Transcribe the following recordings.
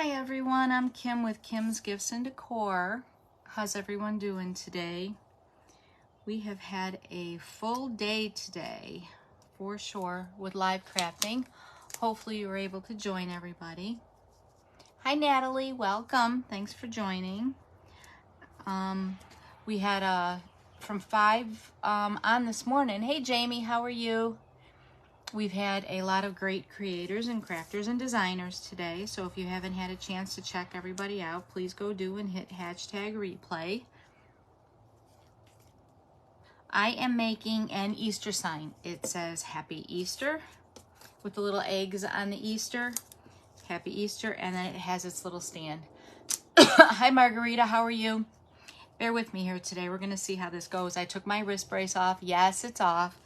Hi everyone, I'm Kim with Kim's Gifts and Decor. How's everyone doing today? We have had a full day today, for sure, with live crafting. Hopefully you were able to join everybody. Hi Natalie, welcome. Thanks for joining. We had from 5 on this morning. Hey Jamie, how are you? We've had a lot of great creators and crafters and designers today, so if you haven't had a chance to check everybody out, please go do and hit hashtag replay. I am making an Easter sign. It says Happy Easter with the little eggs on the Easter. Happy Easter, and then it has its little stand. Hi Margarita, how are you? Bear with me here today. We're going to see how this goes. I took my wrist brace off. Yes, it's off.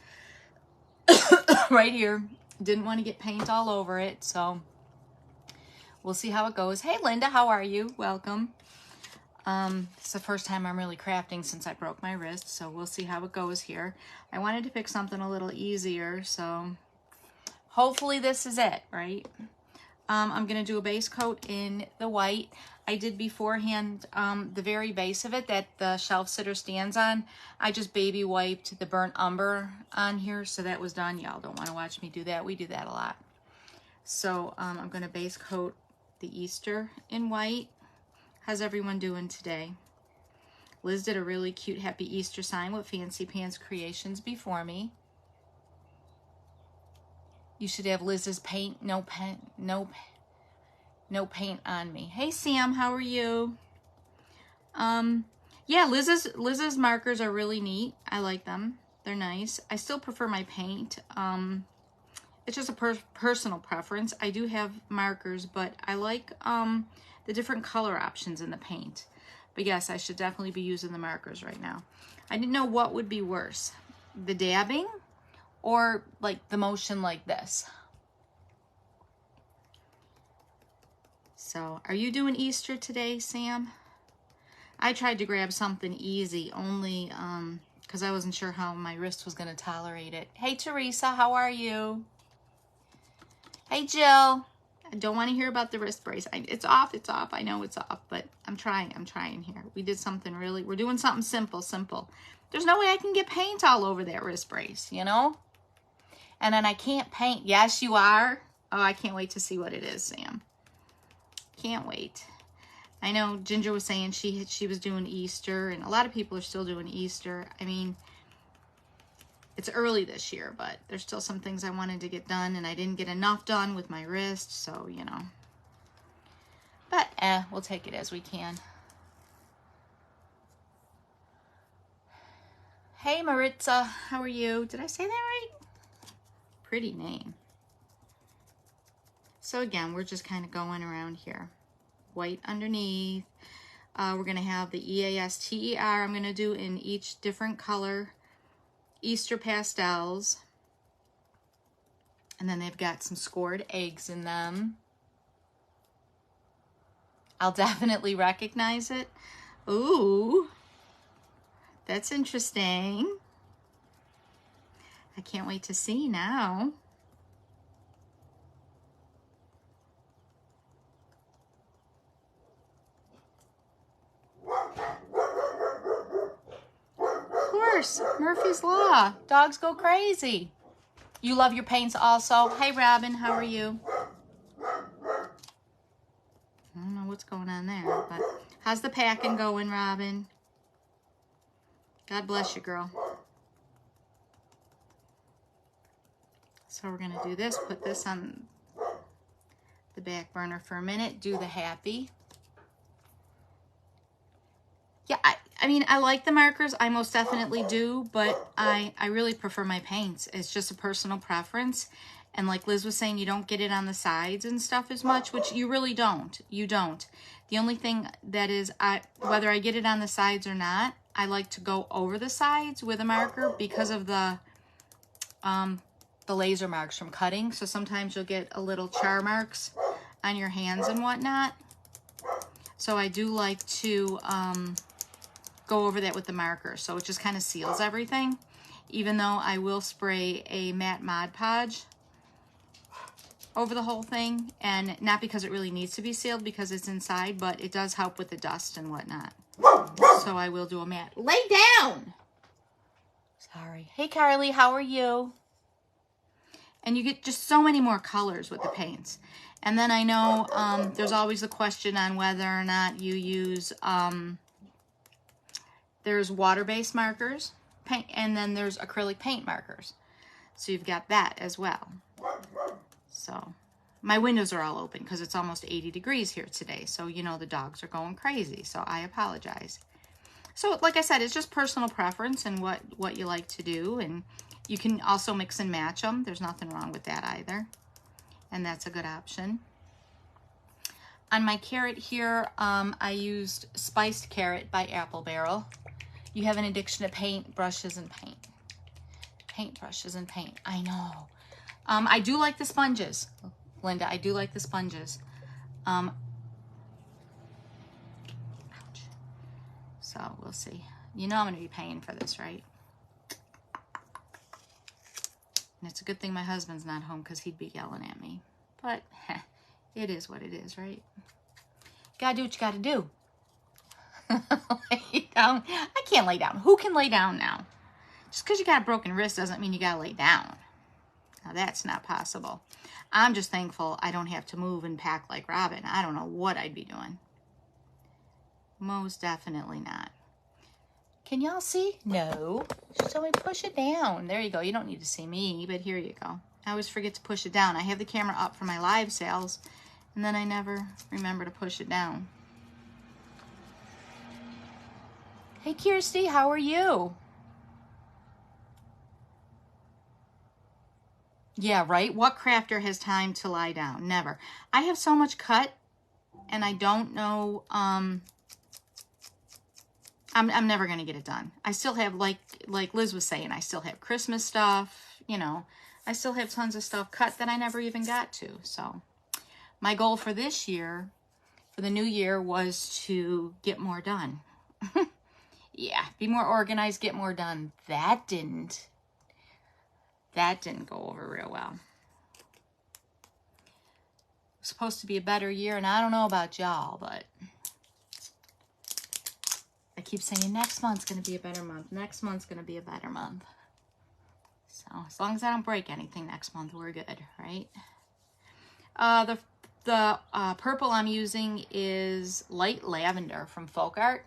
Right here. Didn't want to get paint all over it, so we'll see how it goes. Hey Linda, how are you? Welcome. It's the first time I'm really crafting since I broke my wrist, so we'll see how it goes here. I wanted to pick something a little easier, so hopefully this is it, right? I'm going to do a base coat in the white. I did beforehand the very base of it that the shelf sitter stands on. I just baby wiped the burnt umber on here, so that was done. Y'all don't want to watch me do that. We do that a lot. So I'm going to base coat the Easter in white. How's everyone doing today? Liz did a really cute Happy Easter sign with Fancy Pants Creations before me. You should have Liz's paint, no paint on me. Hey Sam, how are you? Yeah, Liz's markers are really neat. I like them. They're nice. I still prefer my paint. It's just a personal preference. I do have markers, but I like the different color options in the paint. But yes, I should definitely be using the markers right now. I didn't know what would be worse, the dabbing or like the motion like this. So, are you doing Easter today, Sam? I tried to grab something easy, only because I wasn't sure how my wrist was going to tolerate it. Hey, Teresa, how are you? Hey, Jill. I don't want to hear about the wrist brace. It's off. I know it's off, but I'm trying here. We did something really, we're doing something simple. There's no way I can get paint all over that wrist brace, you know? And then I can't paint. Yes, you are. Oh, I can't wait to see what it is, Sam. Can't wait. I know Ginger was saying she was doing Easter, and a lot of people are still doing Easter. I mean, it's early this year, but there's still some things I wanted to get done, and I didn't get enough done with my wrist, so, you know. But, we'll take it as we can. Hey, Maritza, how are you? Did I say that right? Pretty name. So again, we're just kind of going around here. White underneath. We're going to have the EASTER. I'm going to do in each different color Easter pastels. And then they've got some scored eggs in them. I'll definitely recognize it. Ooh, that's interesting. I can't wait to see now. Of course, Murphy's Law. Dogs go crazy. You love your paints also. Hey, Robin, how are you? I don't know what's going on there, but how's the packing going, Robin? God bless you, girl. So we're going to do this, put this on the back burner for a minute, do the happy. Yeah, I mean, I like the markers. I most definitely do, but I really prefer my paints. It's just a personal preference. And like Liz was saying, you don't get it on the sides and stuff as much, which you really don't. You don't. The only thing that is, whether I get it on the sides or not, I like to go over the sides with a marker because of the laser marks from cutting. So sometimes you'll get a little char marks on your hands and whatnot. So I do like to go over that with the marker, so it just kind of seals everything, even though I will spray a matte Mod Podge over the whole thing, and not because it really needs to be sealed because it's inside, but it does help with the dust and whatnot. So I will do a mat. Lay down! Sorry. Hey, Carly, how are you? And you get just so many more colors with the paints. And then I know there's always the question on whether or not you use, there's water-based markers, paint, and then there's acrylic paint markers. So you've got that as well. So my windows are all open because it's almost 80 degrees here today. So, you know, the dogs are going crazy. So I apologize. So like I said, it's just personal preference and what you like to do. And you can also mix and match them. There's nothing wrong with that either. And that's a good option. On my carrot here, I used Spiced Carrot by Apple Barrel. You have an addiction to paint, brushes, and paint. Paint, brushes, and paint. I know. I do like the sponges, Linda. I do like the sponges. Ouch. So we'll see. You know I'm going to be paying for this, right? And it's a good thing my husband's not home because he'd be yelling at me. But it is what it is, right? Gotta do what you gotta do. Lay down. I can't lay down. Who can lay down now? Just because you got a broken wrist doesn't mean you gotta lay down. Now that's not possible. I'm just thankful I don't have to move and pack like Robin. I don't know what I'd be doing. Most definitely not. Can y'all see? No. She told me push it down. There you go. You don't need to see me, but here you go. I always forget to push it down. I have the camera up for my live sales, and then I never remember to push it down. Hey, Kirsty, how are you? Yeah, right? What crafter has time to lie down? Never. I have so much cut, and I don't know, I'm never going to get it done. I still have, like Liz was saying, I still have Christmas stuff, you know. I still have tons of stuff cut that I never even got to. So my goal for this year, for the new year, was to get more done. Yeah, be more organized, get more done. That didn't go over real well. It was supposed to be a better year, and I don't know about y'all, but I keep saying next month's going to be a better month. Next month's going to be a better month. So as long as I don't break anything next month, we're good, right? The purple I'm using is Light Lavender from Folk Art.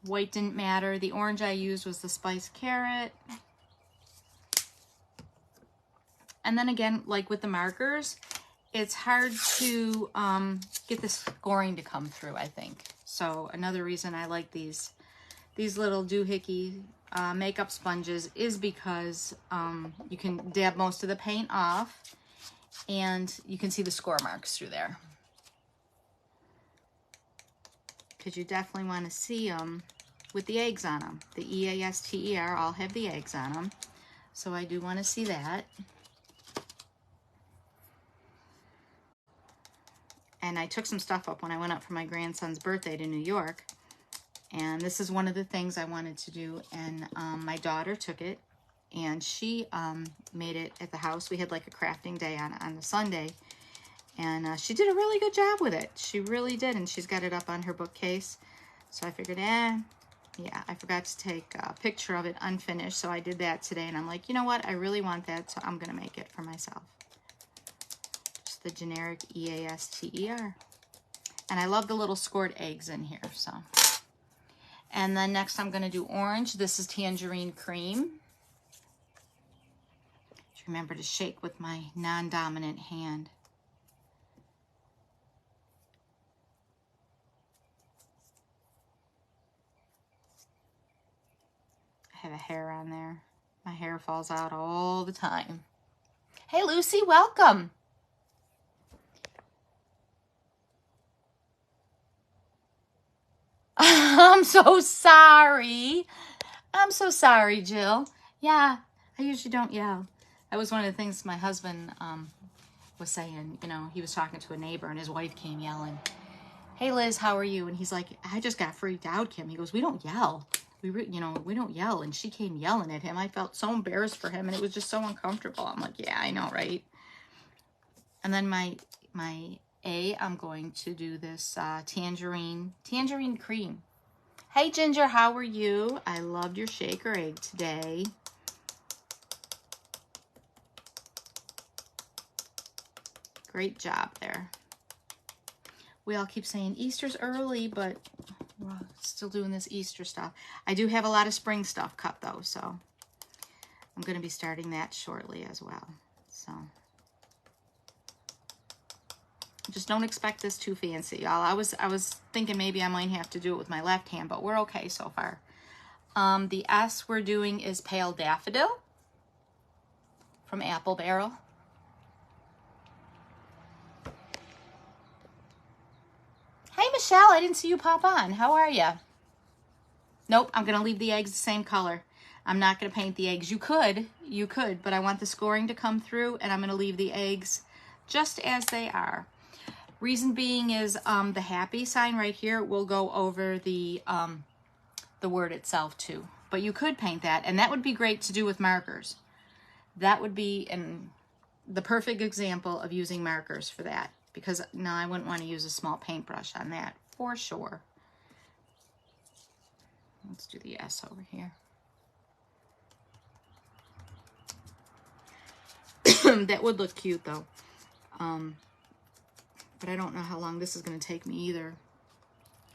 White didn't matter. The orange I used was the Spiced Carrot. And then again, like with the markers, it's hard to get the scoring to come through, I think. So another reason I like these little doohickey makeup sponges is because you can dab most of the paint off and you can see the score marks through there. Because you definitely want to see them with the eggs on them. The E-A-S-T-E-R all have the eggs on them. So I do want to see that. And I took some stuff up when I went up for my grandson's birthday to New York. And this is one of the things I wanted to do. And my daughter took it. And she made it at the house. We had like a crafting day on the Sunday. And she did a really good job with it. She really did. And she's got it up on her bookcase. So I figured, yeah, I forgot to take a picture of it unfinished. So I did that today. And I'm like, you know what? I really want that. So I'm going to make it for myself. Just the generic E-A-S-T-E-R. And I love the little scored eggs in here. So. And then next I'm going to do orange. This is Tangerine Cream. Just remember to shake with my non-dominant hand. I have a hair on there. My hair falls out all the time. Hey, Lucy, welcome. I'm so sorry. I'm so sorry, Jill. Yeah, I usually don't yell. That was one of the things my husband was saying. You know, he was talking to a neighbor and his wife came yelling. Hey, Liz, how are you? And he's like, I just got freaked out, Kim. He goes, we don't yell. you know, we don't yell, and she came yelling at him. I felt so embarrassed for him, and it was just so uncomfortable. I'm like, yeah, I know, right? And then my I'm going to do this tangerine cream. Hey, Ginger, how are you? I loved your shaker egg today. Great job there. We all keep saying Easter's early, but we're still doing this Easter stuff. I do have a lot of spring stuff cut though, so I'm going to be starting that shortly as well. So just don't expect this too fancy, y'all. I was thinking maybe I might have to do it with my left hand, but we're okay so far. The S we're doing is Pale Daffodil from Apple Barrel. Hey, Michelle, I didn't see you pop on. How are you? Nope, I'm going to leave the eggs the same color. I'm not going to paint the eggs. You could, but I want the scoring to come through, and I'm going to leave the eggs just as they are. Reason being is the happy sign right here will go over the word itself too. But you could paint that, and that would be great to do with markers. That would be the perfect example of using markers for that, because no, I wouldn't want to use a small paintbrush on that for sure. Let's do the S over here. That would look cute though. But I don't know how long this is going to take me either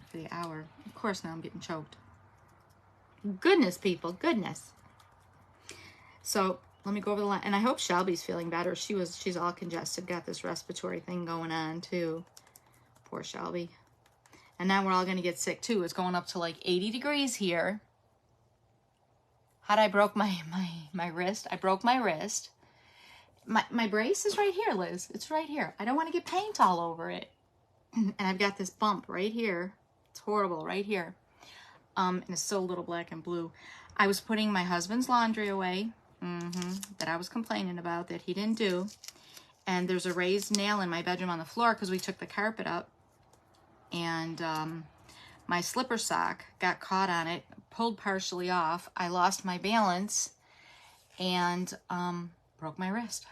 for the hour. Of course, now I'm getting choked. Goodness, people, goodness. So let me go over the line. And I hope Shelby's feeling better. She's all congested, got this respiratory thing going on too. Poor Shelby. And now we're all going to get sick too. It's going up to like 80 degrees here. How'd I broke my wrist? I broke my wrist. My brace is right here, Liz. It's right here. I don't want to get paint all over it. And I've got this bump right here. It's horrible right here. And it's still a little black and blue. I was putting my husband's laundry away that I was complaining about that he didn't do. And there's a raised nail in my bedroom on the floor because we took the carpet up. And my slipper sock got caught on it, pulled partially off. I lost my balance and broke my wrist.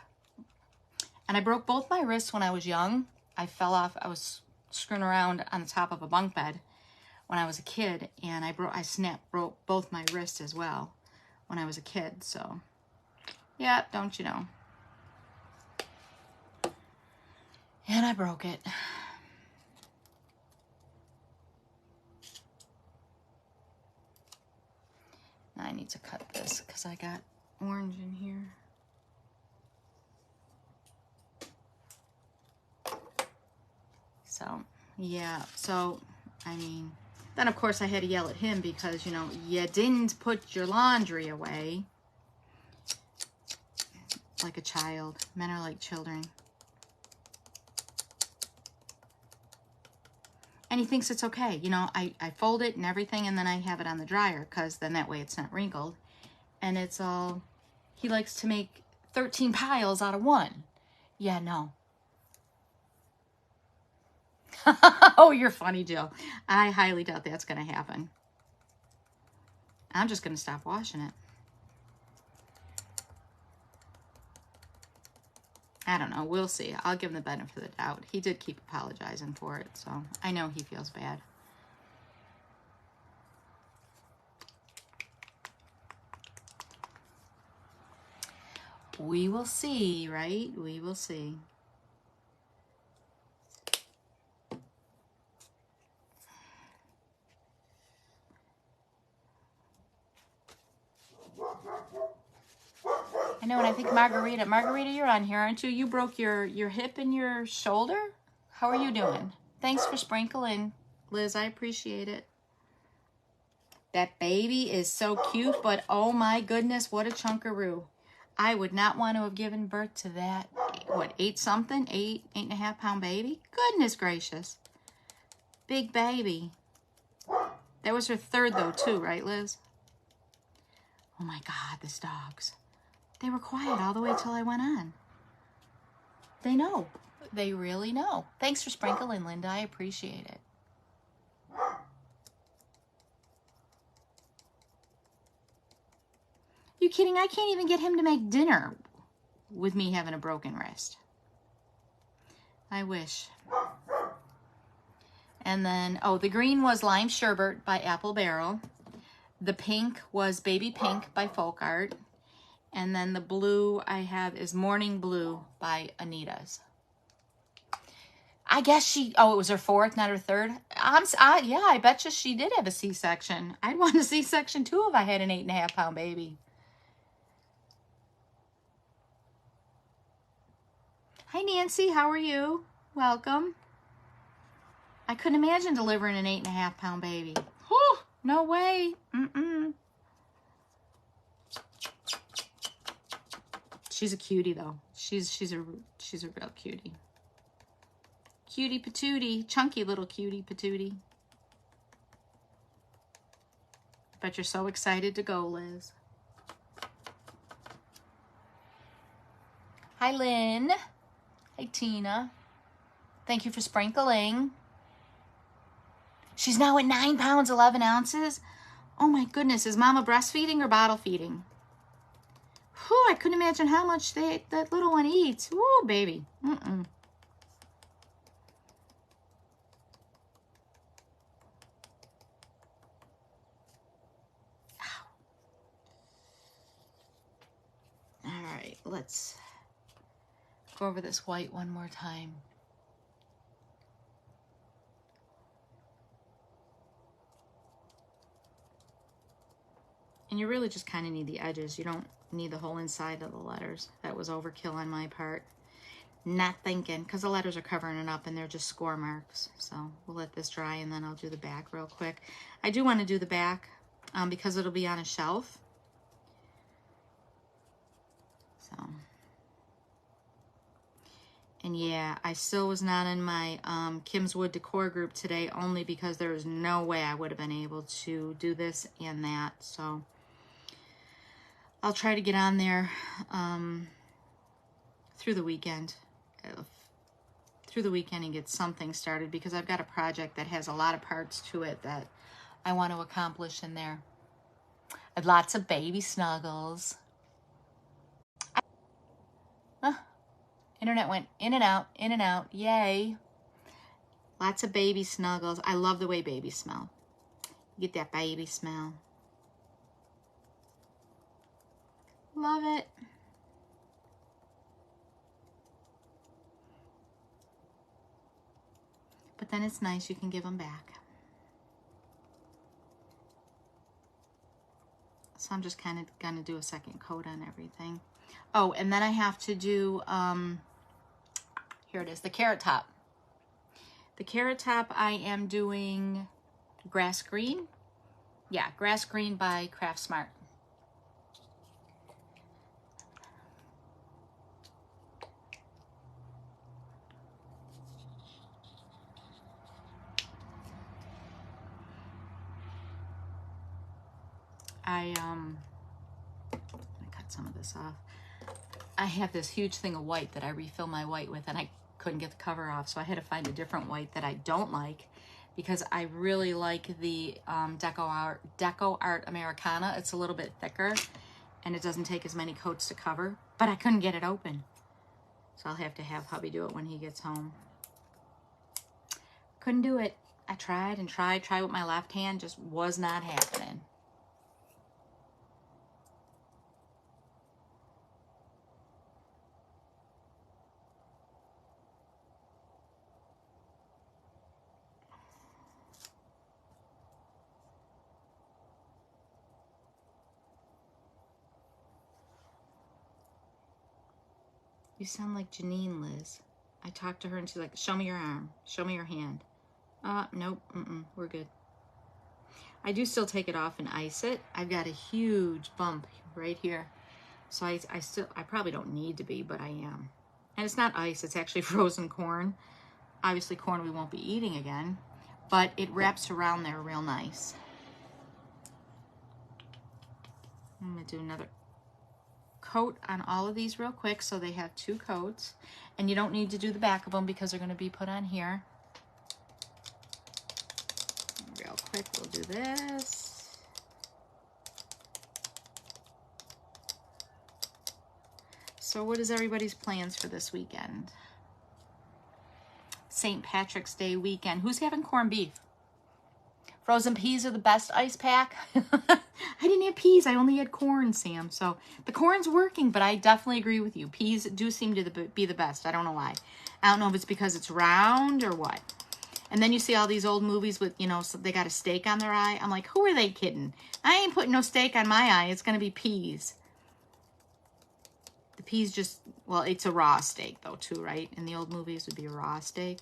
And I broke both my wrists when I was young. I fell off. I was screwing around on the top of a bunk bed when I was a kid, and I broke both my wrists as well when I was a kid. So, yeah, don't you know? And I broke it. Now I need to cut this because I got orange in here. So, yeah, so, I mean, then of course I had to yell at him because, you know, you didn't put your laundry away. Like a child. Men are like children. And he thinks it's okay. You know, I fold it and everything, and then I have it on the dryer because then that way it's not wrinkled. And it's all, he likes to make 13 piles out of one. Yeah, no. Oh, you're funny, Jill. I highly doubt that's going to happen. I'm just going to stop washing it. I don't know. We'll see. I'll give him the benefit of the doubt. He did keep apologizing for it, so I know he feels bad. We will see, right? We will see. I know, and I think Margarita, you're on here, aren't you? You broke your hip and your shoulder? How are you doing? Thanks for sprinkling, Liz. I appreciate it. That baby is so cute, but oh my goodness, what a chunkaroo. I would not want to have given birth to that, what, 8.5 pound baby? Goodness gracious. Big baby. That was her third though too, right, Liz? Oh my God, these dogs. They were quiet all the way till I went on. They know. They really know. Thanks for sprinkling, Linda. I appreciate it. You kidding? I can't even get him to make dinner with me having a broken wrist. I wish. And then, oh, the green was Lime Sherbet by Apple Barrel. The pink was Baby Pink by Folk Art. And then the blue I have is Morning Blue by Anita's. I guess she, oh, it was her fourth, not her third. Yeah, I bet you she did have a C-section. I'd want a C-section too if I had an 8.5 pound baby. Hi, Nancy. How are you? Welcome. I couldn't imagine delivering an 8.5 pound baby. Whew, no way. Mm-mm. She's a cutie though. She's a real cutie. Cutie patootie, chunky little cutie patootie. Bet you're so excited to go, Liz. Hi, Lynn. Hi, Tina. Thank you for sprinkling. She's now at 9 pounds, 11 ounces. Oh my goodness, is Mama breastfeeding or bottle feeding? Whew, I couldn't imagine how much that little one eats. Woo, baby. Mm-mm. All right, let's go over this white one more time. And you really just kind of need the edges. You don't need the whole inside of the letters. That was overkill on my part. Not thinking, because the letters are covering it up and they're just score marks. So we'll let this dry and then I'll do the back real quick. I do want to do the back because it'll be on a shelf. So, and yeah, I still was not in my Kim's Wood Decor group today only because there was no way I would have been able to do this and that. So I'll try to get on there through the weekend. And get something started because I've got a project that has a lot of parts to it that I want to accomplish in there. And lots of baby snuggles. Internet went in and out, in and out. Yay. Lots of baby snuggles. I love the way babies smell. You get that baby smell. Love it. But then it's nice you can give them back. So I'm just kind of going to do a second coat on everything. Oh, and then I have to do, here it is, the Carrot Top. The Carrot Top I am doing Grass Green. Yeah, Grass Green by Craft Smart. I'm gonna cut some of this off. I have this huge thing of white that I refill my white with and I couldn't get the cover off, so I had to find a different white that I don't like because I really like the Deco Art Americana. It's a little bit thicker and it doesn't take as many coats to cover, but I couldn't get it open. So I'll have to have hubby do it when he gets home. Couldn't do it. I tried and tried with my left hand, just was not happening. You sound like Janine, Liz. I talked to her and she's like, show me your arm. Show me your hand. Nope. We're good. I do still take it off and ice it. I've got a huge bump right here. So I probably don't need to be, but I am. And it's not ice, it's actually frozen corn. Obviously corn we won't be eating again, but it wraps around there real nice. I'm gonna do another coat on all of these real quick so they have 2 coats. And you don't need to do the back of them because they're gonna be put on here. Real quick, we'll do this. So what is everybody's plans for this weekend? St. Patrick's Day weekend. Who's having corned beef? Frozen peas are the best ice pack. I didn't have peas. I only had corn, Sam. So the corn's working, but I definitely agree with you. Peas do seem to be the best. I don't know why. I don't know if it's because it's round or what. And then you see all these old movies with, you know, so they got a steak on their eye. I'm like, who are they kidding? I ain't putting no steak on my eye. It's going to be peas. The peas just, well, it's a raw steak though too, right? In the old movies would be a raw steak.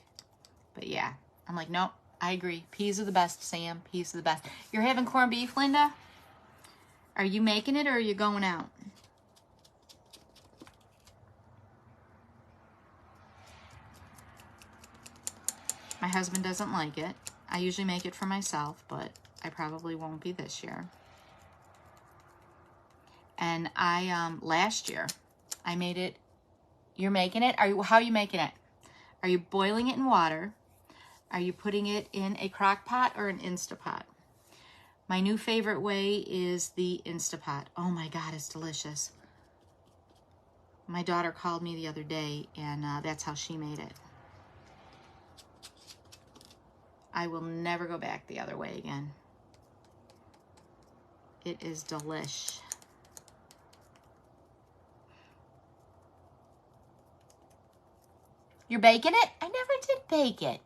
But yeah, I'm like, nope, I agree. Peas are the best, Sam. Peas are the best. You're having corned beef, Linda? Are you making it or are you going out? My husband doesn't like it. I usually make it for myself, but I probably won't be this year. And I, last year, I made it. You're making it? How are you making it? Are you boiling it in water? Are you putting it in a crock pot or an Instapot? My new favorite way is the Instapot. Oh my God, it's delicious. My daughter called me the other day and that's how she made it. I will never go back the other way again. It is delish. You're baking it? I never did bake it.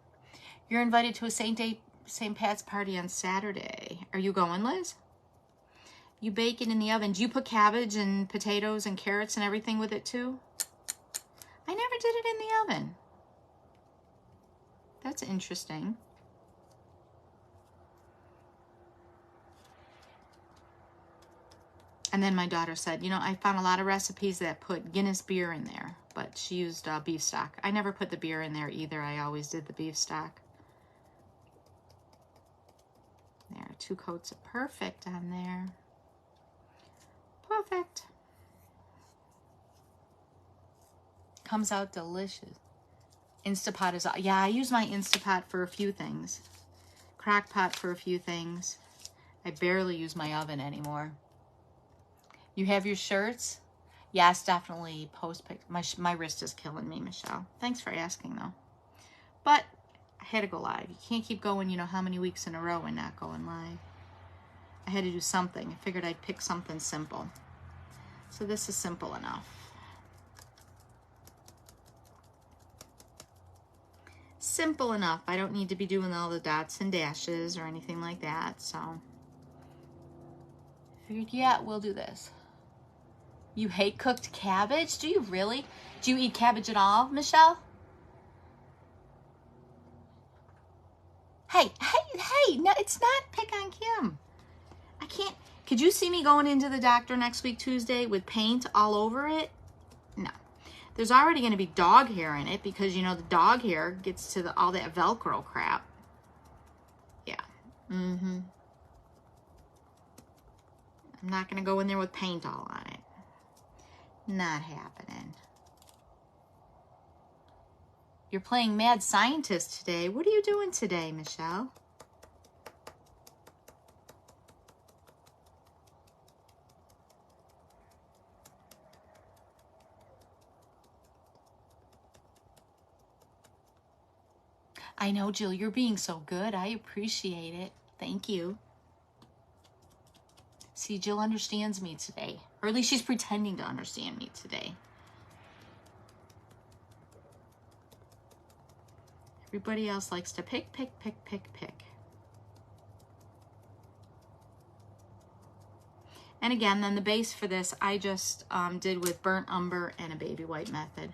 You're invited to a St. Pat's party on Saturday. Are you going, Liz? You bake it in the oven. Do you put cabbage and potatoes and carrots and everything with it too? I never did it in the oven. That's interesting. And then my daughter said, you know, I found a lot of recipes that put Guinness beer in there, but she used beef stock. I never put the beer in there either. I always did the beef stock. There, 2 coats of perfect on there. Perfect. Comes out delicious. Instapot is, yeah, I use my Instapot for a few things. Crock pot for a few things. I barely use my oven anymore. You have your shirts? Yes, definitely post pic. My wrist is killing me, Michelle. Thanks for asking though. But I had to go live. You can't keep going, you know, how many weeks in a row and not going live. I had to do something. I figured I'd pick something simple. So this is simple enough. Simple enough. I don't need to be doing all the dots and dashes or anything like that. So I figured, yeah, we'll do this. You hate cooked cabbage? Do you really? Do you eat cabbage at all, Michelle? Hey, no, it's not pick on Kim. I can't. Could you see me going into the doctor next week, Tuesday, with paint all over it? No. There's already going to be dog hair in it because, you know, the dog hair gets to all that Velcro crap. Yeah. Mm-hmm. I'm not going to go in there with paint all on it. Not happening. You're playing Mad Scientist today. What are you doing today, Michelle? I know, Jill, you're being so good. I appreciate it. Thank you. See, Jill understands me today. Or at least she's pretending to understand me today. Everybody else likes to pick. And again, then the base for this, I just did with burnt umber and a baby white method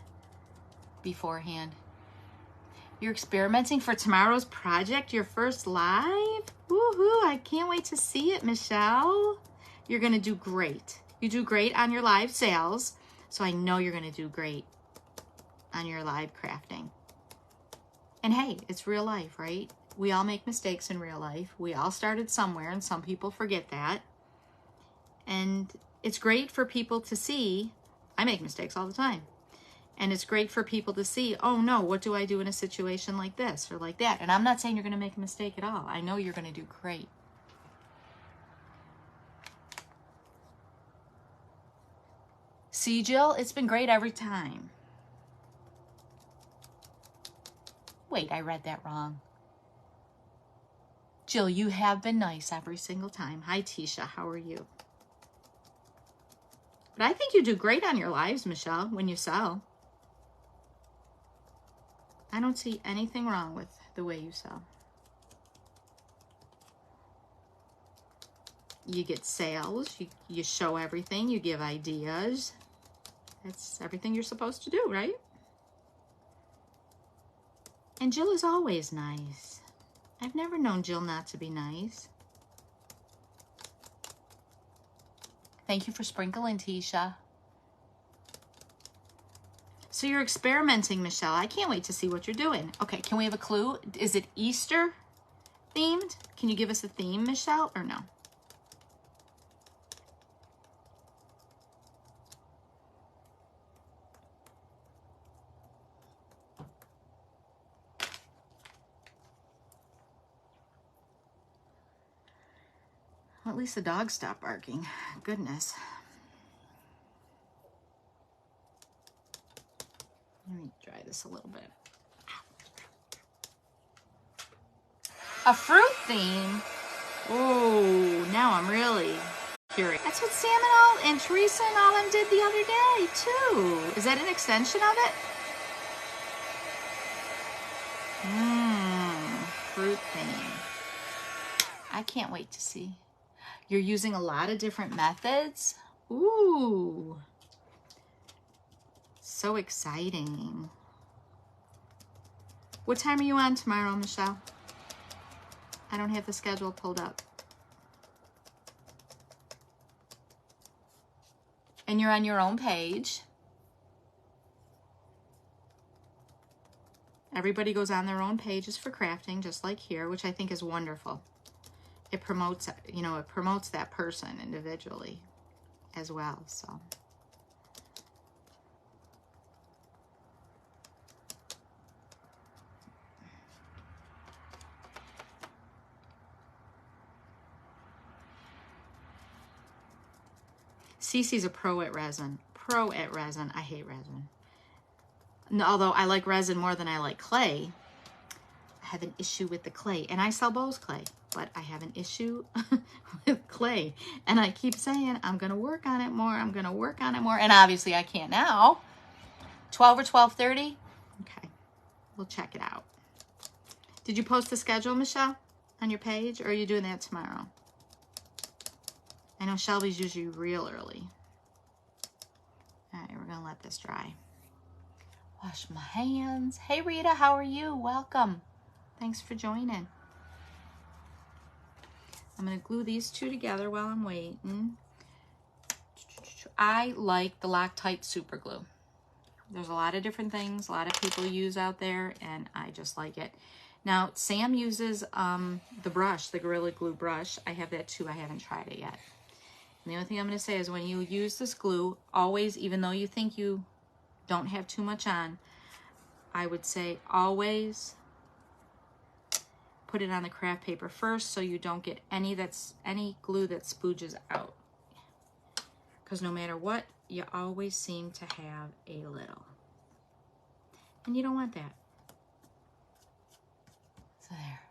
beforehand. You're experimenting for tomorrow's project, your first live? Woohoo, I can't wait to see it, Michelle. You're gonna do great. You do great on your live sales, so I know you're gonna do great on your live crafting. And hey, it's real life, right? We all make mistakes in real life. We all started somewhere, and some people forget that. And it's great for people to see. I make mistakes all the time. And it's great for people to see, oh no, what do I do in a situation like this or like that? And I'm not saying you're going to make a mistake at all. I know you're going to do great. See, Jill, it's been great every time. Wait, I read that wrong. Jill, you have been nice every single time. Hi, Tisha. How are you? But I think you do great on your lives, Michelle, when you sell. I don't see anything wrong with the way you sell. You get sales, you show everything, you give ideas. That's everything you're supposed to do, right? And Jill is always nice. I've never known Jill not to be nice. Thank you for sprinkling, Tisha. So you're experimenting, Michelle. I can't wait to see what you're doing. Okay, can we have a clue? Is it Easter themed? Can you give us a theme, Michelle, or no? Well, at least the dog stopped barking. Goodness. Let me dry this a little bit. A fruit theme? Oh, now I'm really curious. That's what Sam and Teresa and all them did the other day, too. Is that an extension of it? Fruit theme. I can't wait to see. You're using a lot of different methods. Ooh. So exciting. What time are you on tomorrow, Michelle? I don't have the schedule pulled up. And you're on your own page. Everybody goes on their own pages for crafting, just like here, which I think is wonderful. It promotes, you know, it promotes that person individually as well, so. Cece's a pro at resin. Pro at resin. I hate resin. No, although I like resin more than I like clay. I have an issue with the clay. And I sell Bose clay. But I have an issue with clay. And I keep saying, I'm going to work on it more. I'm going to work on it more. And obviously I can't now. 12 or 12:30? Okay. We'll check it out. Did you post the schedule, Michelle, on your page? Or are you doing that tomorrow? I know Shelby's usually real early. All right, we're going to let this dry. Wash my hands. Hey, Rita, how are you? Welcome. Thanks for joining. I'm going to glue these two together while I'm waiting. I like the Loctite Super Glue. There's a lot of different things a lot of people use out there, and I just like it. Now, Sam uses the brush, the Gorilla Glue brush. I have that too. I haven't tried it yet. And the only thing I'm going to say is when you use this glue, always, even though you think you don't have too much on, I would say always put it on the craft paper first so you don't get any glue that spooges out. Because no matter what, you always seem to have a little. And you don't want that. So there.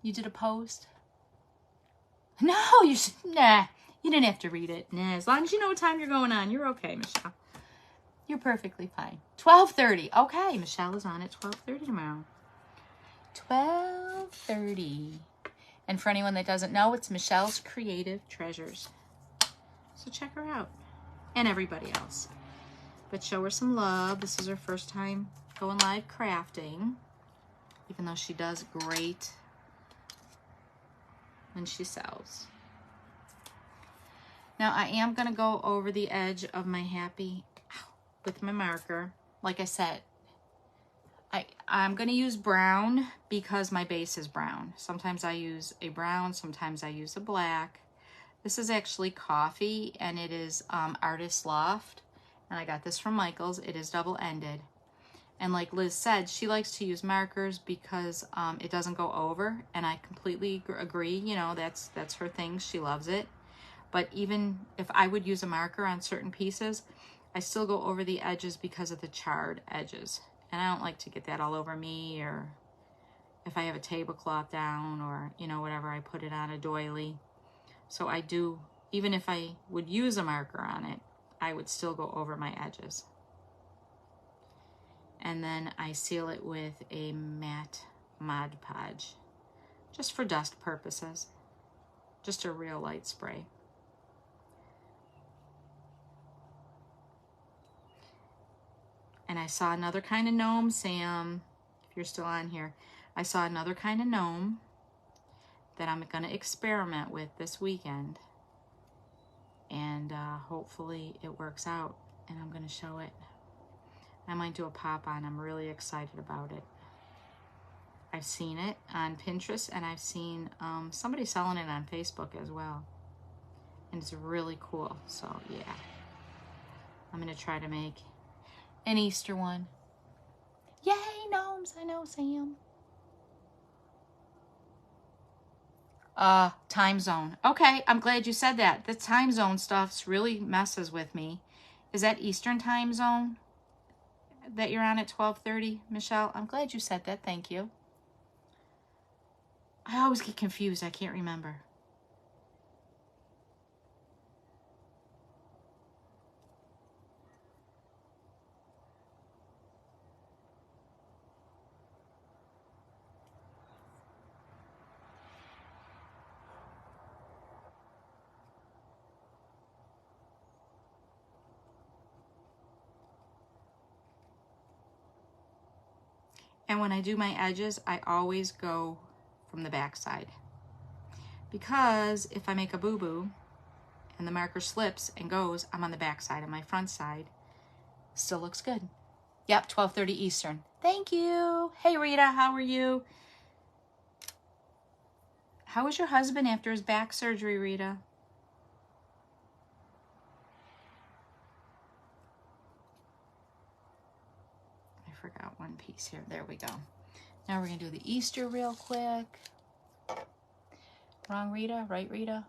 You did a post? No, you should, nah. You didn't have to read it. Nah, as long as you know what time you're going on, you're okay, Michelle. You're perfectly fine. 12:30. Okay, Michelle is on at 12:30 tomorrow. 12:30. And for anyone that doesn't know, it's Michelle's Creative Treasures. So check her out. And everybody else. But show her some love. This is her first time going live crafting. Even though she does great when she sells. Now I am going to go over the edge of my happy with my marker. Like I said, I'm going to use brown because my base is brown. Sometimes I use a brown, sometimes I use a black. This is actually coffee, and it is Artist Loft. And I got this from Michael's. It is double-ended. And like Liz said, she likes to use markers because it doesn't go over. And I completely agree. You know, that's her thing. She loves it. But even if I would use a marker on certain pieces, I still go over the edges because of the charred edges. And I don't like to get that all over me, or if I have a tablecloth down, or, you know, whatever, I put it on a doily. So I do, even if I would use a marker on it, I would still go over my edges. And then I seal it with a matte Mod Podge, just for dust purposes. Just a real light spray. And I saw another kind of gnome, Sam, if you're still on here. I saw another kind of gnome that I'm going to experiment with this weekend. And hopefully it works out, and I'm going to show it. I might do a pop-on. I'm really excited about it. I've seen it on Pinterest, and I've seen somebody selling it on Facebook as well. And it's really cool. So yeah, I'm going to try to make an Easter one. Yay, gnomes! I know, Sam. Time zone. Okay, I'm glad you said that. The time zone stuff really messes with me. Is that Eastern time zone that you're on at 12:30, Michelle? I'm glad you said that. Thank you. I always get confused. I can't remember. And when I do my edges, I always go from the back side. Because if I make a boo-boo and the marker slips and goes, I'm on the back side, and my front side still looks good. Yep, 12:30 Eastern. Thank you. Hey, Rita, how are you? How was your husband after his back surgery, Rita? I forgot one piece here. There we go. Now we're going to do the Easter real quick. Wrong Rita? Right Rita?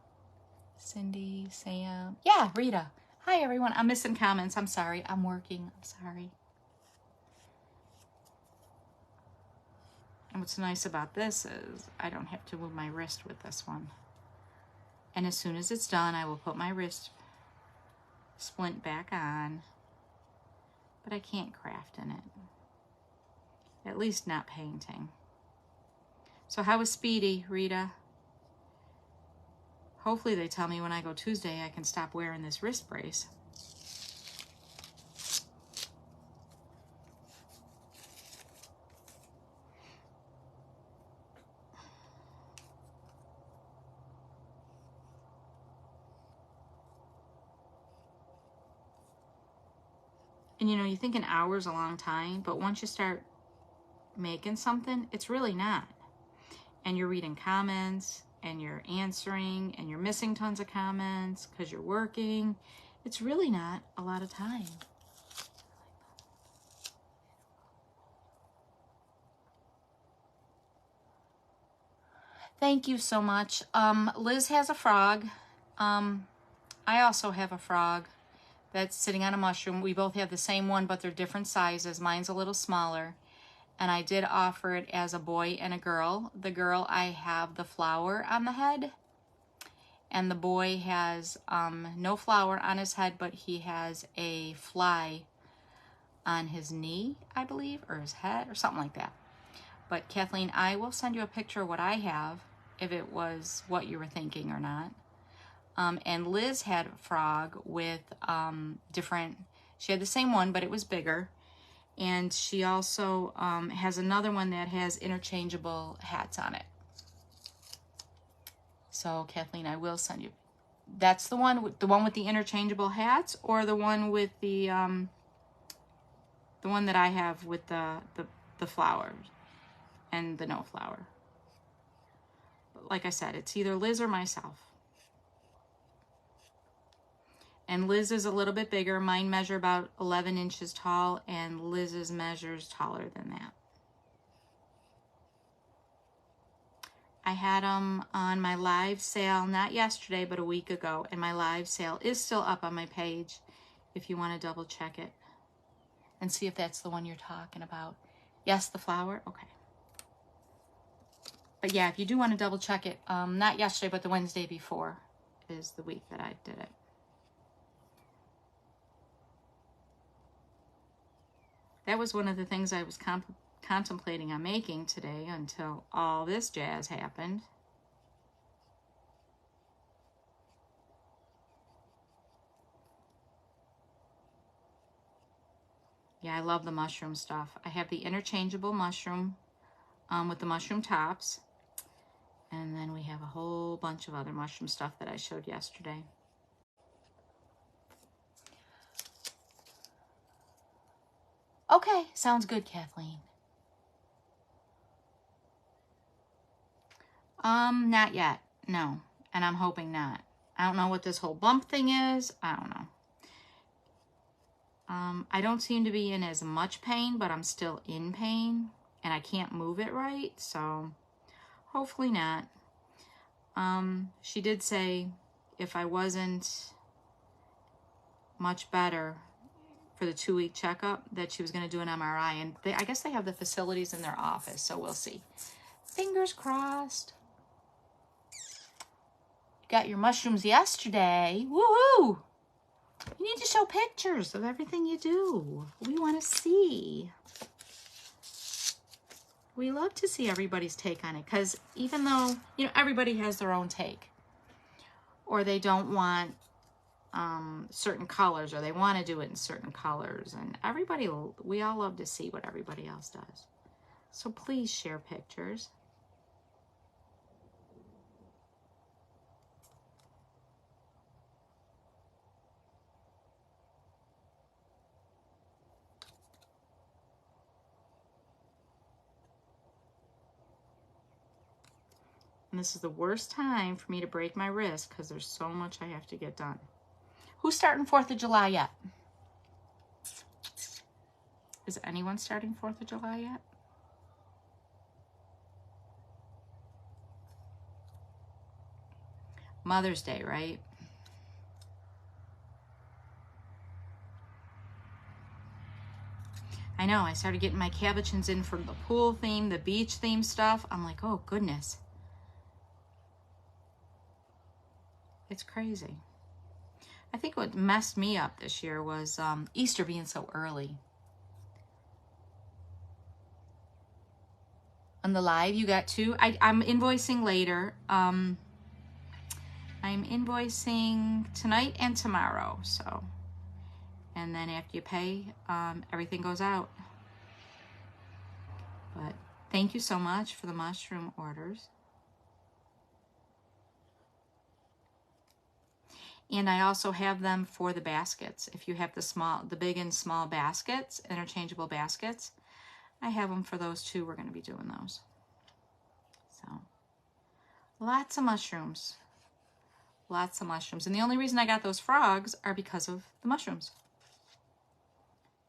Cindy, Sam. Yeah, Rita. Hi, everyone. I'm missing comments. I'm sorry. I'm working. I'm sorry. And what's nice about this is I don't have to move my wrist with this one. And as soon as it's done, I will put my wrist splint back on. But I can't craft in it. At least not painting. So how was Speedy, Rita? Hopefully they tell me when I go Tuesday I can stop wearing this wrist brace. And you know, you think an hour is a long time, but once you start making something, it's really not. And you're reading comments, and you're answering, and you're missing tons of comments because you're working. It's really not a lot of time. Thank you so much. Liz has a frog. I also have a frog that's sitting on a mushroom. We both have the same one, but they're different sizes. Mine's a little smaller. And I did offer it as a boy and a girl. The girl, I have the flower on the head. And the boy has no flower on his head, but he has a fly on his knee, I believe, or his head, or something like that. But Kathleen, I will send you a picture of what I have, if it was what you were thinking or not. And Liz had a frog with different, she had the same one, but it was bigger. And she also has another one that has interchangeable hats on it. So Kathleen, I will send you. That's the one with the interchangeable hats, or the one with the one that I have with the flowers and the no flower. But like I said, it's either Liz or myself. And Liz is a little bit bigger. Mine measure about 11 inches tall, and Liz's measures taller than that. I had them on my live sale, not yesterday, but a week ago. And my live sale is still up on my page if you want to double check it and see if that's the one you're talking about. Yes, the flower? Okay. But yeah, if you do want to double check it, not yesterday, but the Wednesday before is the week that I did it. That was one of the things I was contemplating on making today until all this jazz happened. Yeah, I love the mushroom stuff. I have the interchangeable mushroom with the mushroom tops. And then we have a whole bunch of other mushroom stuff that I showed yesterday. Okay, sounds good, Kathleen. Not yet, no. And I'm hoping not. I don't know what this whole bump thing is. I don't know. I don't seem to be in as much pain, but I'm still in pain. And I can't move it right, so hopefully not. She did say if I wasn't much better for the 2-week checkup that she was going to do an MRI. And I guess they have the facilities in their office, so we'll see. Fingers crossed. You got your mushrooms yesterday. Woohoo! You need to show pictures of everything you do. We want to see. We love to see everybody's take on it, because even though, you know, everybody has their own take, or they don't want certain colors, or they want to do it in certain colors, and we all love to see what everybody else does. So please share pictures. And this is the worst time for me to break my wrist because there's so much I have to get done. Who's starting 4th of July yet? Is anyone starting 4th of July yet? Mother's Day, right? I know, I started getting my cabochons in for the pool theme, the beach theme stuff. I'm like, oh goodness. It's crazy. I think what messed me up this year was Easter being so early. On the live, you got 2. I'm invoicing later. I'm invoicing tonight and tomorrow, so. And then after you pay, everything goes out. But thank you so much for the mushroom orders. And I also have them for the baskets. If you have the big and small baskets, interchangeable baskets, I have them for those too. We're going to be doing those. So, lots of mushrooms. Lots of mushrooms. And the only reason I got those frogs are because of the mushrooms.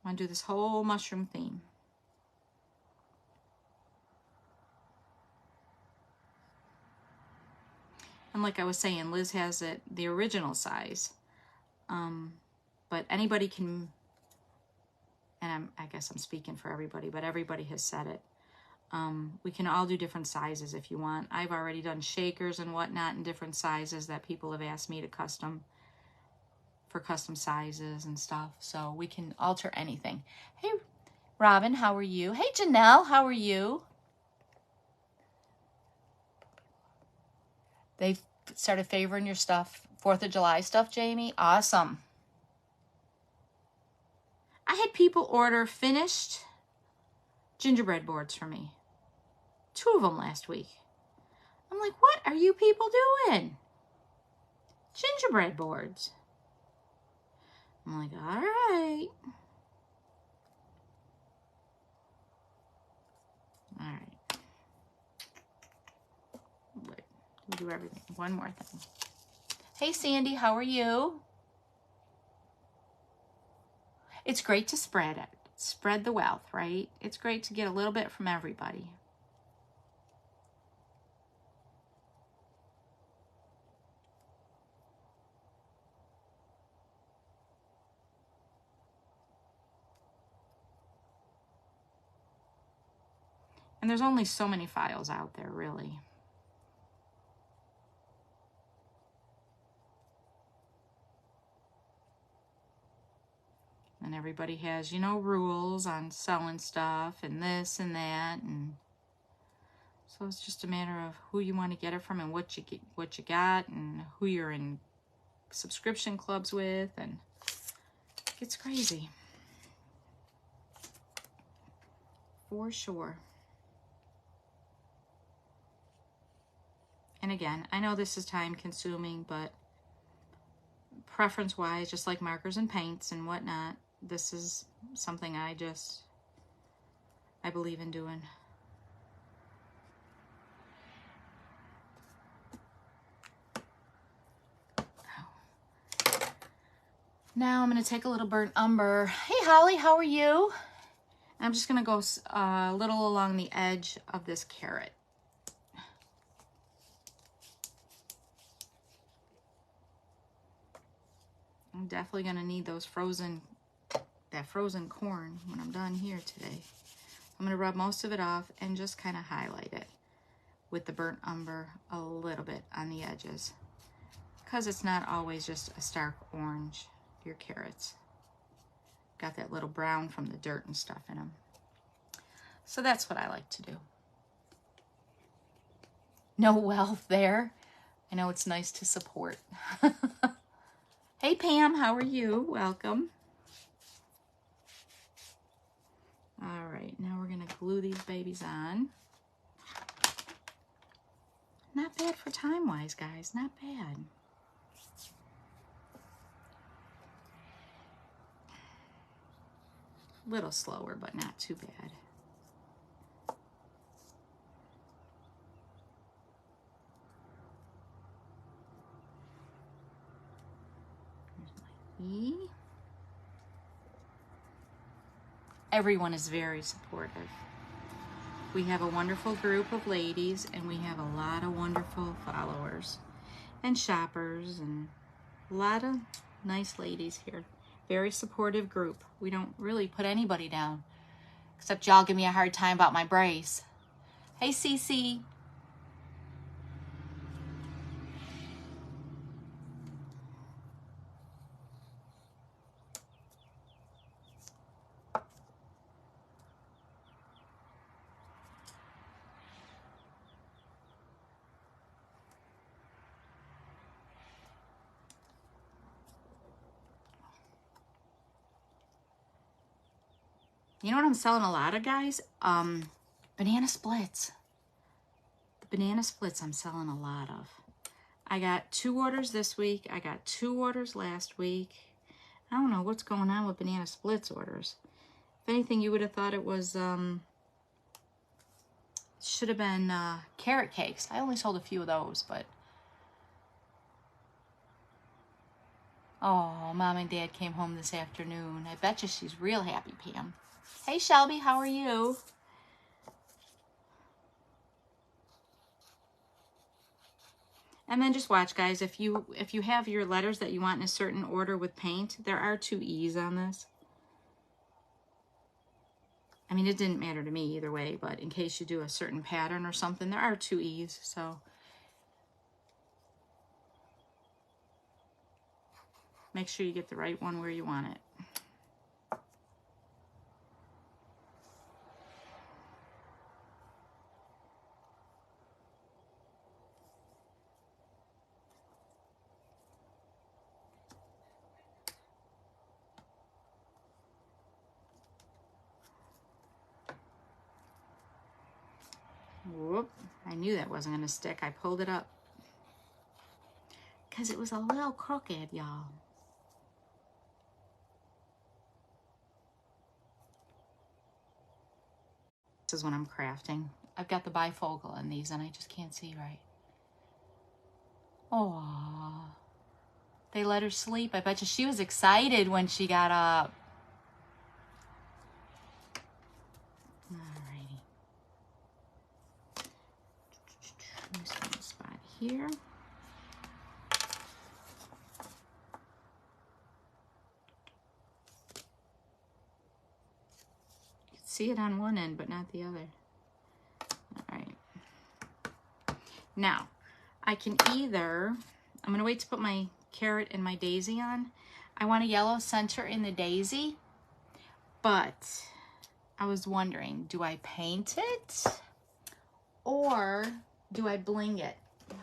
I want to do this whole mushroom theme. And like I was saying, Liz has it the original size. But anybody can, and I guess I'm speaking for everybody, but everybody has said it. We can all do different sizes if you want. I've already done shakers and whatnot in different sizes that people have asked me to custom sizes and stuff. So we can alter anything. Hey, Robin, how are you? Hey, Janelle, how are you? They've started favoring your stuff, 4th of July stuff, Jamie. Awesome. I had people order finished gingerbread boards for me. 2 of them last week. I'm like, what are you people doing? Gingerbread boards. I'm like, all right. All right. Wait, we'll do everything. One more thing. Hey, Sandy, how are you? It's great to spread it. Spread the wealth, right? It's great to get a little bit from everybody. And there's only so many files out there, really. And everybody has, you know, rules on selling stuff and this and that, and so it's just a matter of who you want to get it from and what you got and who you're in subscription clubs with, and it gets crazy. For sure. And again, I know this is time consuming, but preference wise, just like markers and paints and whatnot, this is something I believe in doing. Now I'm going to take a little burnt umber. Hey Holly, how are you? I'm just going to go a little along the edge of this carrot. I'm definitely going to need that frozen corn when I'm done here today. I'm going to rub most of it off and just kind of highlight it with the burnt umber a little bit on the edges, because it's not always just a stark orange, your carrots. Got that little brown from the dirt and stuff in them. So that's what I like to do. No wealth there. I know it's nice to support. Hey Pam, how are you? Welcome. All right, now we're gonna glue these babies on. Not bad for time-wise, guys, not bad. A little slower, but not too bad. Here's my E. Everyone is very supportive. We have a wonderful group of ladies, and we have a lot of wonderful followers and shoppers, and a lot of nice ladies here. Very supportive group. We don't really put anybody down, except y'all give me a hard time about my brace. Hey Cece. You know what I'm selling a lot of, guys? Banana splits. The banana splits I'm selling a lot of. I got 2 orders this week. I got 2 orders last week. I don't know what's going on with banana splits orders. If anything, you would have thought it was, should have been carrot cakes. I only sold a few of those, but. Oh, Mom and Dad came home this afternoon. I bet you she's real happy, Pam. Hey Shelby, how are you? And then just watch, guys, if you have your letters that you want in a certain order with paint, there are 2 E's on this. I mean, it didn't matter to me either way, but in case you do a certain pattern or something, there are 2 E's, so make sure you get the right one where you want it. Whoop, I knew that wasn't going to stick. I pulled it up because it was a little crooked, y'all. This is when I'm crafting. I've got the bifocal in these and I just can't see right. Oh, they let her sleep. I bet you she was excited when she got up. Alrighty. This one spot here. You can see it on one end, but not the other. Now, I can either, I'm going to wait to put my carrot and my daisy on. I want a yellow center in the daisy, but I was wondering, do I paint it or do I bling it? Let's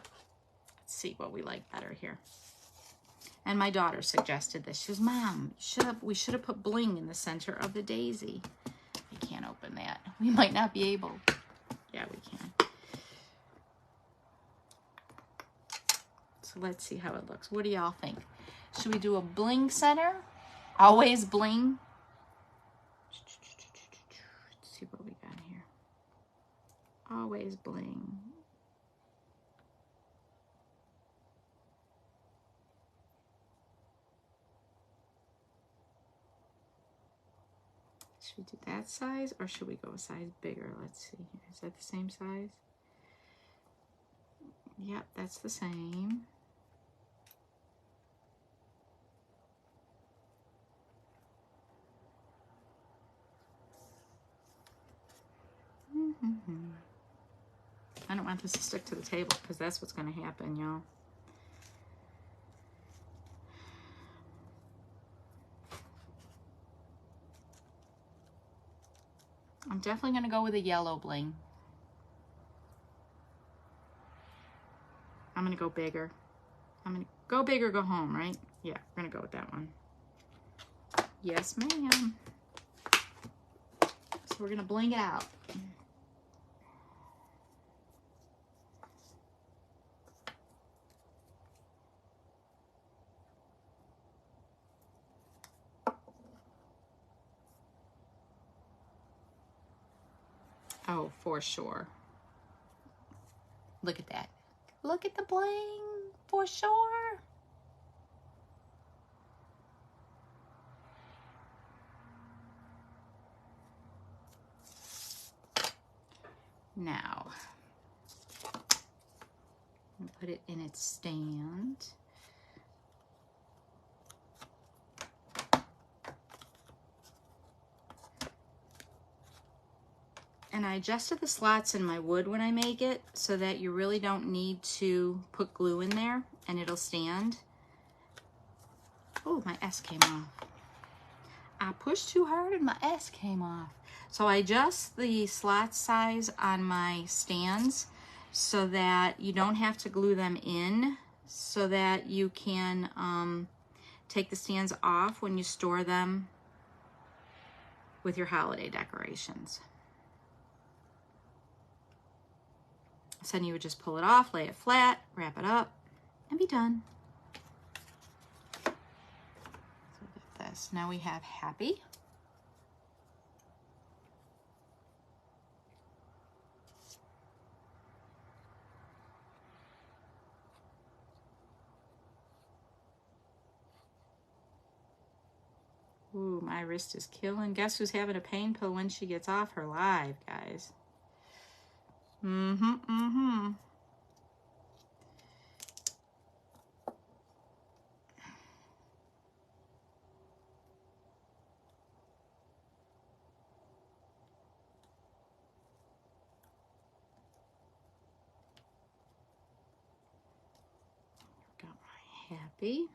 see what we like better here. And my daughter suggested this. She goes, Mom, we should have put bling in the center of the daisy. I can't open that. We might not be able. Yeah, we can. So let's see how it looks. What do y'all think? Should we do a bling center? Always bling. Let's see what we got here. Always bling. Should we do that size or should we go a size bigger? Let's see. Is that the same size? Yep, that's the same. I don't want this to stick to the table because that's what's going to happen, y'all. I'm definitely going to go with a yellow bling. I'm going to go bigger. I'm going to go big or go home, right? Yeah, we're going to go with that one. Yes, ma'am. So we're going to bling it out. Oh, for sure. Look at that. Look at the bling, for sure. Now, I'm gonna put it in its stand. And I adjusted the slots in my wood when I make it so that you really don't need to put glue in there and it'll stand. Oh, my S came off. I pushed too hard and my S came off. So I adjust the slot size on my stands so that you don't have to glue them in, so that you can take the stands off when you store them with your holiday decorations. So then you would just pull it off, lay it flat, wrap it up, and be done. So look at this. Now we have happy. Ooh, my wrist is killing. Guess who's having a pain pill when she gets off her live, guys? Got my happy.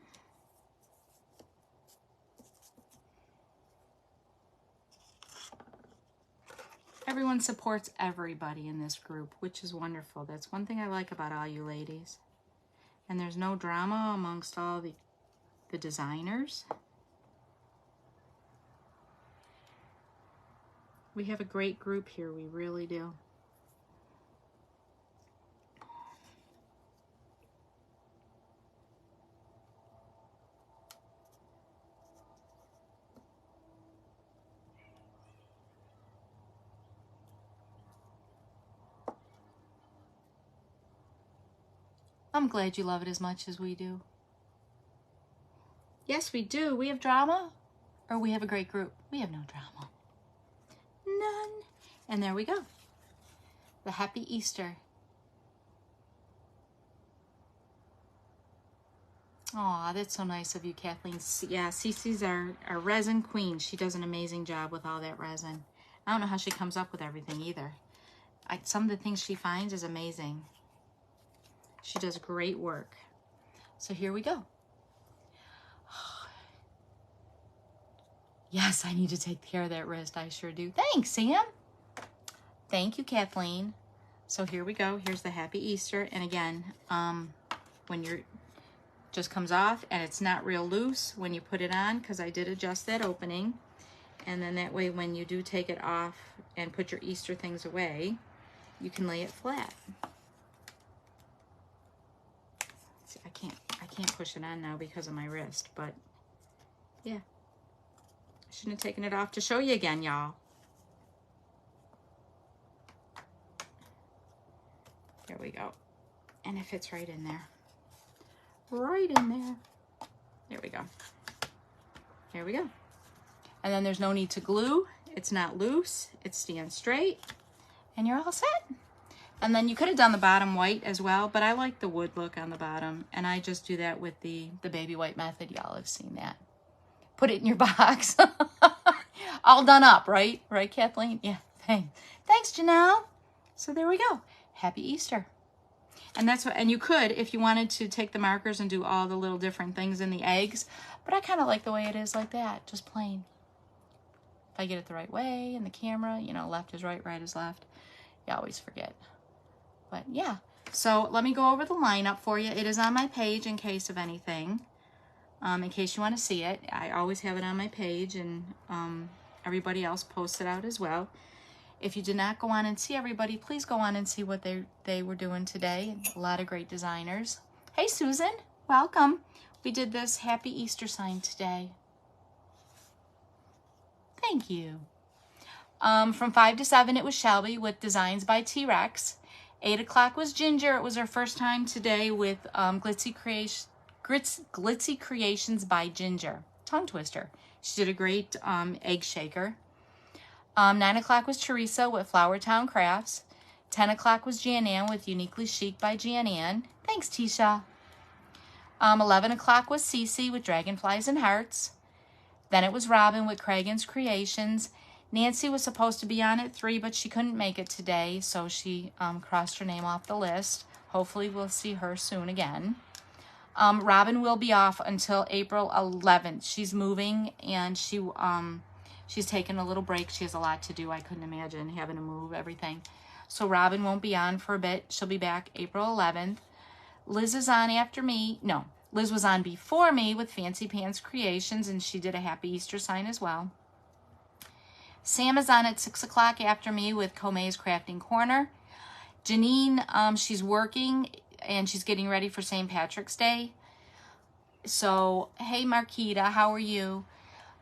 Everyone supports everybody in this group, which is wonderful. That's one thing I like about all you ladies. And there's no drama amongst all the designers. We have a great group here, we really do. I'm glad you love it as much as we do. Yes, we do. We have drama, or we have a great group. We have no drama. None. And there we go. The Happy Easter. Aw, that's so nice of you, Kathleen. Yeah, Cece's our resin queen. She does an amazing job with all that resin. I don't know how she comes up with everything either. Some of the things she finds is amazing. She does great work. So here we go. Yes, I need to take care of that wrist. I sure do. Thanks, Sam. Thank you, Kathleen. So here we go. Here's the Happy Easter. And again, when you're just comes off and it's not real loose when you put it on, because I did adjust that opening. And then that way when you do take it off and put your Easter things away, you can lay it flat. See, I can't push it on now because of my wrist, but yeah. I shouldn't have taken it off to show you again, y'all. There we go. And it fits right in there. Right in there. There we go. There we go. And then there's no need to glue. It's not loose. It stands straight. And you're all set. And then you could have done the bottom white as well, but I like the wood look on the bottom. And I just do that with the baby white method. Y'all have seen that. Put it in your box. All done up, right? Right, Kathleen? Yeah, thanks. Thanks, Janelle. So there we go. Happy Easter. And that's what, and you could, if you wanted to, take the markers and do all the little different things in the eggs. But I kind of like the way it is like that, just plain. If I get it the right way in the camera, you know, left is right, right is left. You always forget. But yeah, so let me go over the lineup for you. It is on my page in case of anything, in case you want to see it. I always have it on my page, and everybody else posts it out as well. If you did not go on and see everybody, please go on and see what they were doing today. A lot of great designers. Hey, Susan, welcome. We did this Happy Easter sign today. Thank you. From 5 to 7, it was Shelby with Designs by T-Rex. 8 o'clock was Ginger. It was her first time today with Glitzy Creations by Ginger. Tongue twister. She did a great egg shaker. 9 o'clock was Teresa with Flower Town Crafts. 10 o'clock was Jan Ann with Uniquely Chic by Jan Ann. Thanks, Tisha. 11 o'clock was Cece with Dragonflies and Hearts. Then it was Robin with Cragen's Creations. Nancy was supposed to be on at 3, but she couldn't make it today, so she crossed her name off the list. Hopefully we'll see her soon again. Robin will be off until April 11th. She's moving, and she's taking a little break. She has a lot to do. I couldn't imagine having to move everything. So Robin won't be on for a bit. She'll be back April 11th. Liz is on after me. No, Liz was on before me with Fancy Pants Creations, and she did a Happy Easter sign as well. Sam is on at 6 o'clock after me with Kome's Crafting Corner. Janine, she's working, and she's getting ready for St. Patrick's Day. So, hey, Marquita, how are you?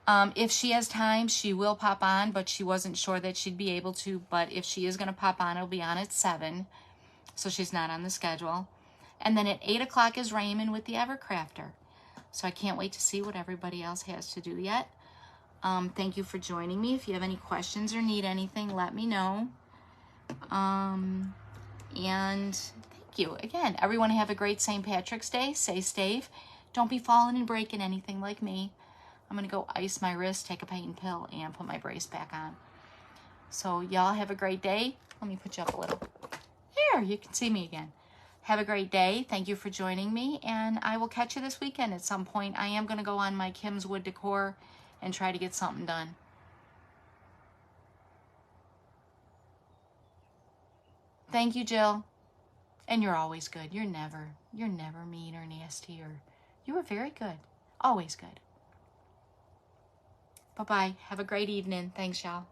If she has time, she will pop on, but she wasn't sure that she'd be able to. But if she is going to pop on, it'll be on at 7. So she's not on the schedule. And then at 8 o'clock is Raymond with the Evercrafter. So I can't wait to see what everybody else has to do yet. Thank you for joining me. If you have any questions or need anything, let me know. And thank you. Again, everyone have a great St. Patrick's Day. Stay safe. Don't be falling and breaking anything like me. I'm going to go ice my wrist, take a pain pill, and put my brace back on. So y'all have a great day. Let me put you up a little. Here, you can see me again. Have a great day. Thank you for joining me, and I will catch you this weekend at some point. I am going to go on my Kim's Wood Decor and try to get something done. Thank you, Jill. And you're always good. You're never mean or nasty, or you were very good. Always good. Bye-bye. Have a great evening. Thanks, y'all.